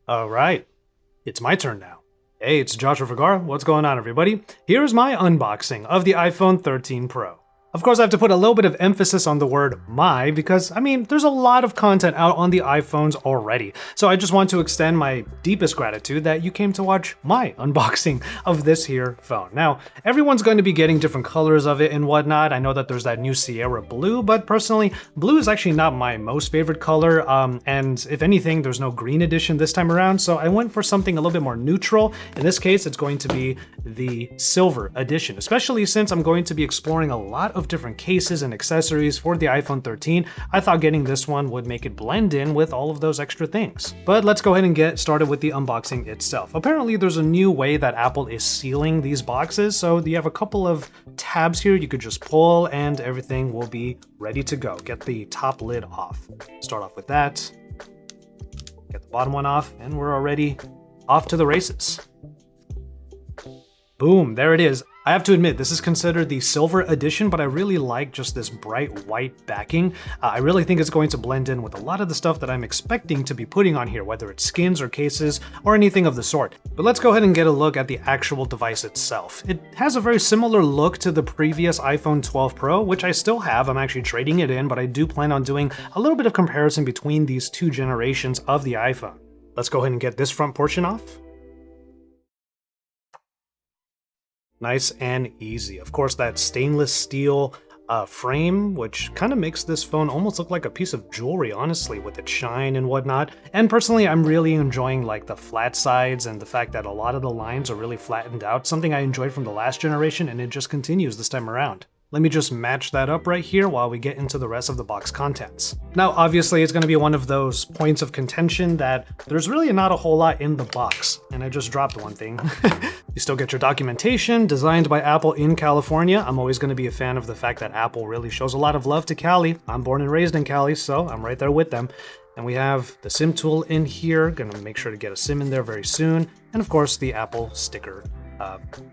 All right, it's my turn now. Hey, it's Joshua Vergara. What's going on, everybody? Here's my unboxing of the iPhone 13 Pro. Of course, I have to put a little bit of emphasis on the word my because, there's a lot of content out on the iPhones already. So I just want to extend my deepest gratitude that you came to watch my unboxing of this here phone. Now, everyone's going to be getting different colors of it and whatnot. I know that there's that new Sierra blue, but personally, blue is actually not my most favorite color. And if anything, there's no green edition this time around. So I went for something a little bit more neutral. In this case, it's going to be the silver edition, especially since I'm going to be exploring a lot of different cases and accessories for the iPhone 13. I thought getting this one would make it blend in with all of those extra things. But let's go ahead and get started with the unboxing itself. Apparently there's a new way that Apple is sealing these boxes, so you have a couple of tabs here you could just pull and everything will be ready to go. Get the top lid off. Start off with that. Get the bottom one off and we're already off to the races. Boom, there it is. I have to admit, this is considered the silver edition, but I really like just this bright white backing. I really think it's going to blend in with a lot of the stuff that I'm expecting to be putting on here, whether it's skins or cases or anything of the sort. But let's go ahead and get a look at the actual device itself. It has a very similar look to the previous iPhone 12 Pro, which I still have. I'm actually trading it in, but I do plan on doing a little bit of comparison between these two generations of the iPhone. Let's go ahead and get this front portion off. Nice and easy. Of course, that stainless steel frame, which kind of makes this phone almost look like a piece of jewelry, honestly, with its shine and whatnot. And personally, I'm really enjoying like the flat sides and the fact that a lot of the lines are really flattened out, something I enjoyed from the last generation, and it just continues this time around. Let me just match that up right here while we get into the rest of the box contents. Now, obviously, it's going to be one of those points of contention that there's really not a whole lot in the box. And I just dropped one thing. You still get your documentation, designed by Apple in California. I'm always going to be a fan of the fact that Apple really shows a lot of love to Cali. I'm born and raised in Cali, so I'm right there with them. And we have the SIM tool in here. Gonna make sure to get a SIM in there very soon. And of course, the Apple sticker,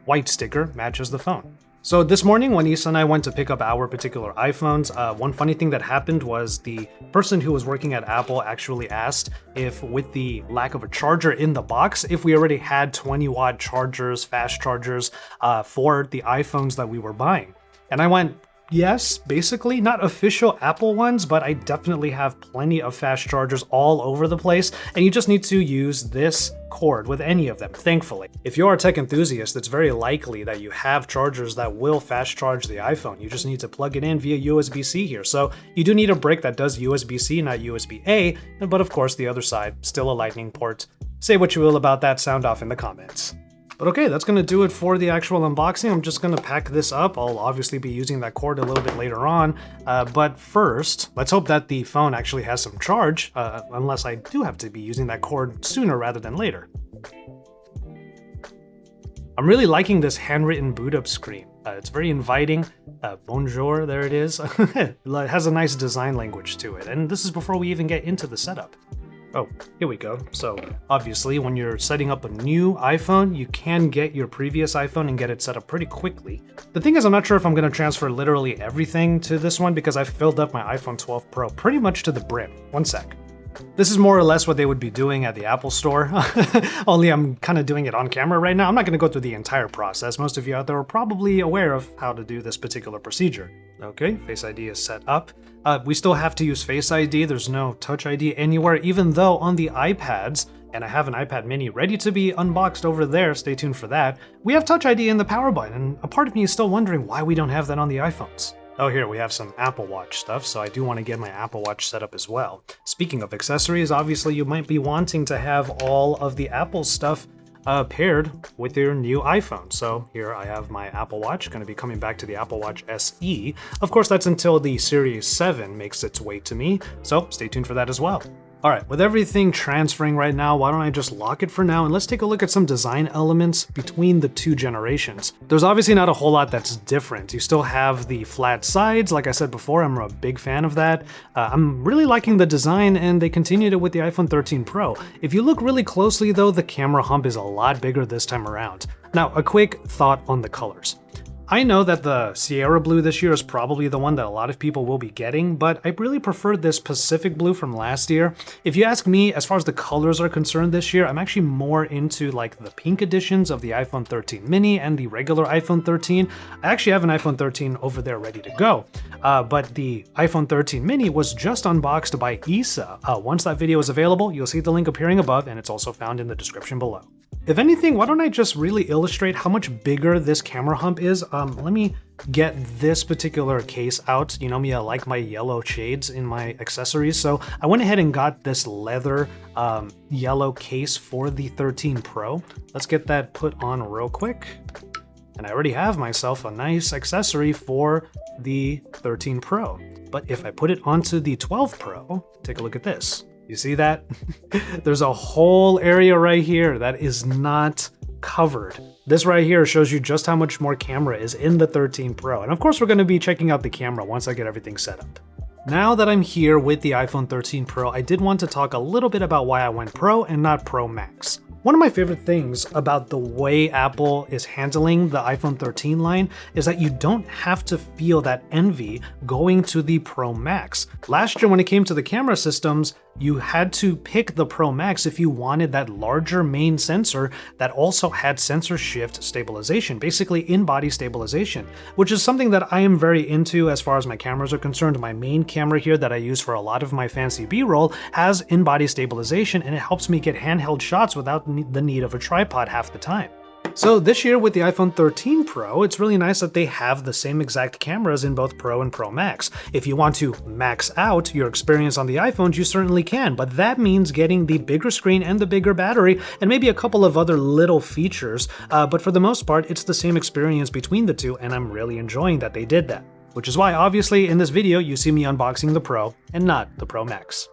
white sticker, matches the phone. So this morning when Issa and I went to pick up our particular iPhones, one funny thing that happened was the person who was working at Apple actually asked if, with the lack of a charger in the box, if we already had 20-watt chargers, fast chargers for the iPhones that we were buying. And I went, yes, basically, not official Apple ones, but I definitely have plenty of fast chargers all over the place, and you just need to use this cord with any of them, thankfully. If you're a tech enthusiast, it's very likely that you have chargers that will fast charge the iPhone. You just need to plug it in via USB-C here. So you do need a brick that does USB-C, not USB-A, but of course the other side, still a Lightning port. Say what you will about that, sound off in the comments. But okay, that's going to do it for the actual unboxing. I'm just going to pack this up. I'll obviously be using that cord a little bit later on. But first, let's hope that the phone actually has some charge, unless I do have to be using that cord sooner rather than later. I'm really liking this handwritten boot up screen. It's very inviting. Bonjour, there it is. It has a nice design language to it. And this is before we even get into the setup. Oh, here we go. So obviously when you're setting up a new iPhone, you can get your previous iPhone and get it set up pretty quickly. The thing is, I'm not sure if I'm going to transfer literally everything to this one because I've filled up my iPhone 12 Pro pretty much to the brim. One sec. This is more or less what they would be doing at the Apple Store, only I'm kind of doing it on camera right now. I'm not going to go through the entire process. Most of you out there are probably aware of how to do this particular procedure. Okay, Face ID is set up. We still have to use Face ID. There's no Touch ID anywhere, even though on the iPads, and I have an iPad mini ready to be unboxed over there, stay tuned for that, we have Touch ID in the power button, and a part of me is still wondering why we don't have that on the iPhones. Oh, here we have some Apple Watch stuff, so I do want to get my Apple Watch set up as well. Speaking of accessories, obviously you might be wanting to have all of the Apple stuff paired with your new iPhone. So here I have my Apple Watch, going to be coming back to the Apple Watch SE. Of course, that's until the Series 7 makes its way to me, so stay tuned for that as well. Alright, with everything transferring right now, why don't I just lock it for now and let's take a look at some design elements between the two generations. There's obviously not a whole lot that's different. You still have the flat sides, like I said before, I'm a big fan of that. I'm really liking the design and they continued it with the iPhone 13 Pro. If you look really closely though, the camera hump is a lot bigger this time around. Now, a quick thought on the colors. I know that the Sierra Blue this year is probably the one that a lot of people will be getting, but I really prefer this Pacific Blue from last year. If you ask me, as far as the colors are concerned this year, I'm actually more into like the pink editions of the iPhone 13 mini and the regular iPhone 13. I actually have an iPhone 13 over there ready to go, but the iPhone 13 mini was just unboxed by Isa. Once that video is available, you'll see the link appearing above, and it's also found in the description below. If anything, why don't I just really illustrate how much bigger this camera hump is? Let me get this particular case out. You know me, I like my yellow shades in my accessories, so I went ahead and got this leather yellow case for the 13 Pro. Let's get that put on real quick. And I already have myself a nice accessory for the 13 Pro. But if I put it onto the 12 Pro, take a look at this. You see that? There's a whole area right here that is not covered. This right here shows you just how much more camera is in the 13 Pro. And of course, we're going to be checking out the camera once I get everything set up. Now that I'm here with the iPhone 13 Pro, I did want to talk a little bit about why I went Pro and not Pro Max. One of my favorite things about the way Apple is handling the iPhone 13 line is that you don't have to feel that envy going to the Pro Max. Last year when it came to the camera systems, you had to pick the Pro Max if you wanted that larger main sensor that also had sensor shift stabilization, basically in-body stabilization, which is something that I am very into as far as my cameras are concerned. My main camera here that I use for a lot of my fancy B-roll has in-body stabilization, and it helps me get handheld shots without the need of a tripod half the time. So this year with the iPhone 13 Pro, it's really nice that they have the same exact cameras in both Pro and Pro Max. If you want to max out your experience on the iPhones, you certainly can, but that means getting the bigger screen and the bigger battery and maybe a couple of other little features, but for the most part, it's the same experience between the two, and I'm really enjoying that they did that. Which is why, obviously, in this video, you see me unboxing the Pro and not the Pro Max.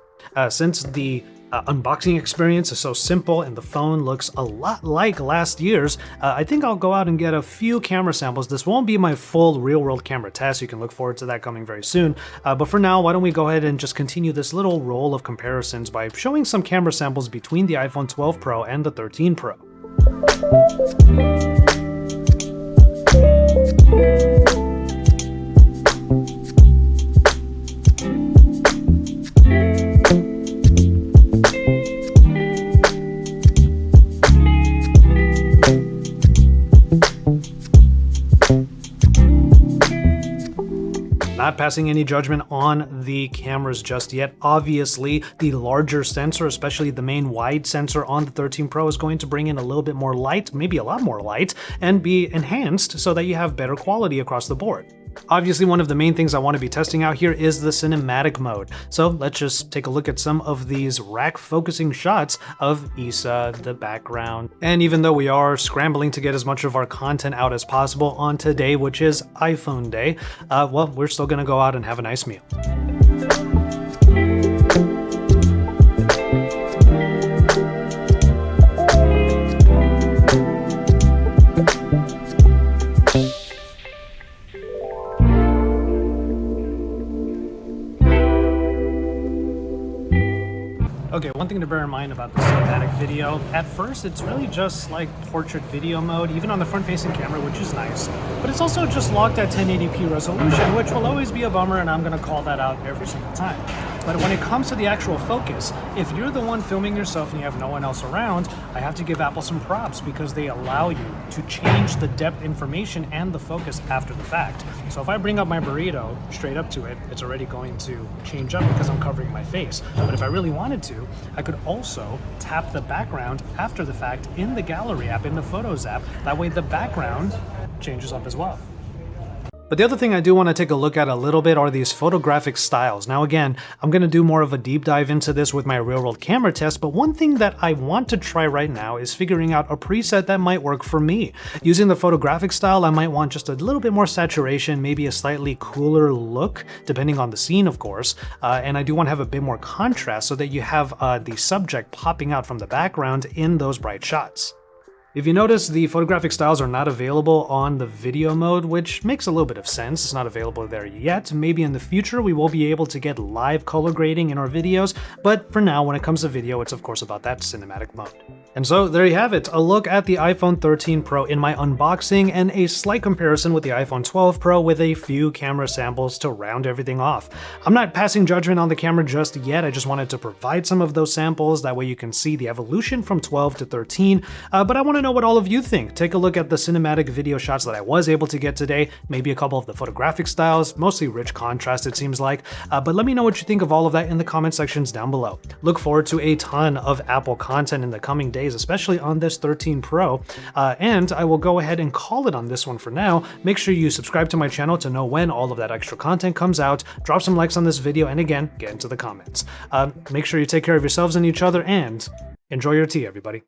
Since the unboxing experience is so simple and the phone looks a lot like last year's, I think I'll go out and get a few camera samples. This won't be my full real-world camera test. You can look forward to that coming very soon. But for now, why don't we go ahead and just continue this little roll of comparisons by showing some camera samples between the iPhone 12 Pro and the 13 Pro. Not passing any judgment on the cameras just yet. Obviously, the larger sensor, especially the main wide sensor on the 13 Pro, is going to bring in a little bit more light, maybe a lot more light, and be enhanced so that you have better quality across the board. Obviously, one of the main things I want to be testing out here is the cinematic mode. So let's just take a look at some of these rack focusing shots of Isa, the background. And even though we are scrambling to get as much of our content out as possible on today, which is iPhone Day, well, we're still going to go out and have a nice meal. Okay, one thing to bear in mind about the cinematic video, at first it's really just like portrait video mode, even on the front-facing camera, which is nice, but it's also just locked at 1080p resolution, which will always be a bummer, and I'm going to call that out every single time. But when it comes to the actual focus, if you're the one filming yourself and you have no one else around, I have to give Apple some props because they allow you to change the depth information and the focus after the fact. So if I bring up my burrito straight up to it, it's already going to change up because I'm covering my face. But if I really wanted to, I could also tap the background after the fact in the Gallery app, in the Photos app. That way the background changes up as well. But the other thing I do want to take a look at a little bit are these photographic styles. Now again, I'm going to do more of a deep dive into this with my real-world camera test, but one thing that I want to try right now is figuring out a preset that might work for me. Using the photographic style, I might want just a little bit more saturation, maybe a slightly cooler look, depending on the scene, of course, and I do want to have a bit more contrast so that you have the subject popping out from the background in those bright shots. If you notice, the photographic styles are not available on the video mode, which makes a little bit of sense. It's not available there yet. Maybe in the future we will be able to get live color grading in our videos, but for now, when it comes to video, it's of course about that cinematic mode. And so there you have it, a look at the iPhone 13 Pro in my unboxing and a slight comparison with the iPhone 12 Pro with a few camera samples to round everything off. I'm not passing judgment on the camera just yet, I just wanted to provide some of those samples, that way you can see the evolution from 12 to 13, but I want to know what all of you think. Take a look at the cinematic video shots that I was able to get today, maybe a couple of the photographic styles, mostly rich contrast it seems like, but let me know what you think of all of that in the comment sections down below. Look forward to a ton of Apple content in the coming days, especially on this 13 Pro, and I will go ahead and call it on this one for now. Make sure you subscribe to my channel to know when all of that extra content comes out, drop some likes on this video, and again, get into the comments. Make sure you take care of yourselves and each other, and enjoy your tea, everybody.